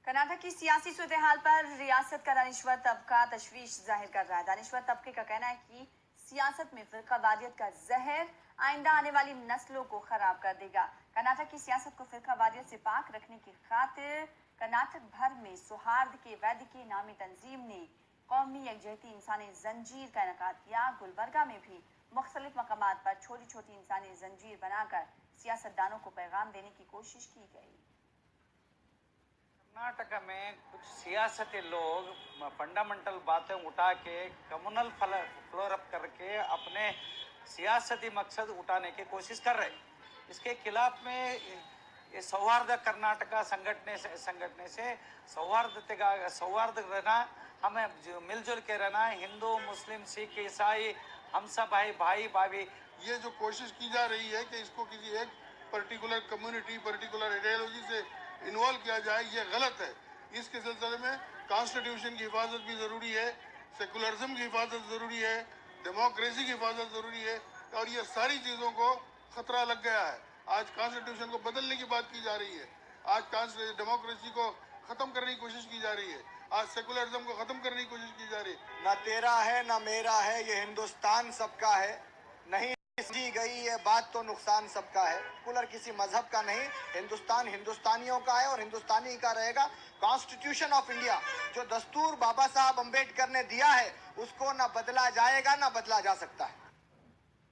कर्नाटक की सियासी सूरत-ए-हाल पर रियासत का दानिश्वर तबका तशवीश जाहिर कर रहा है। दानिश्वर तबके का कहना है कि सियासत में फिरकावारियत का जहर आइंदा आने वाली नस्लों को खराब कर देगा। कर्नाटक की सियासत को फिरकावारियत से पाक रखने की खातिर कर्नाटक भर में सौहार्द के वैदिकी नामी तंजीम ने कौमी यकजहती इंसानी जंजीर का इनेकाद किया। गुलबर्गा में भी मुख्तलिफ मकामात पर छोटी छोटी इंसानी जंजीर बनाकर सियासतदानों को पैगाम देने की कोशिश की गई। कर्नाटक में कुछ सियासती लोग फंडामेंटल बातें उठा के कम्युनल फ्लोर अप करके अपने सियासती मकसद उठाने की कोशिश कर रहे। इसके खिलाफ में ये सौहार्द कर्नाटका संगठने से सौहार्द रहना, हमें मिलजुल के रहना, हिंदू मुस्लिम सिख ईसाई हम सब भाई भाभी। ये जो कोशिश की जा रही है कि इसको किसी एक पर्टिकुलर कम्युनिटी पर्टिकुलर आइडियोलॉजी से इन्वॉल्व किया जाए, ये गलत है। इसके सिलसिले में कॉन्स्टिट्यूशन की हिफाजत भी ज़रूरी है, सेकुलरिज्म की हिफाजत ज़रूरी है, डेमोक्रेसी की हिफाजत ज़रूरी है, और ये सारी चीज़ों को ख़तरा लग गया है। आज कॉन्स्टिट्यूशन को बदलने की बात की जा रही है, आज डेमोक्रेसी को ख़त्म करने की कोशिश की जा रही है, आज सेकुलरिज्म को ख़त्म करने की कोशिश की जा रही है। ना तेरा है ना मेरा है, ये हिंदुस्तान सबका है, नहीं समझी गई ये बात तो नुकसान सबका है। सेकुलर किसी मजहब का नहीं, हिंदुस्तान हिंदुस्तानियों का है और हिंदुस्तानी का रहेगा। कॉन्स्टिट्यूशन ऑफ इंडिया जो दस्तूर बाबा साहब अम्बेडकर ने दिया है, उसको ना बदला जाएगा ना बदला जा सकता है।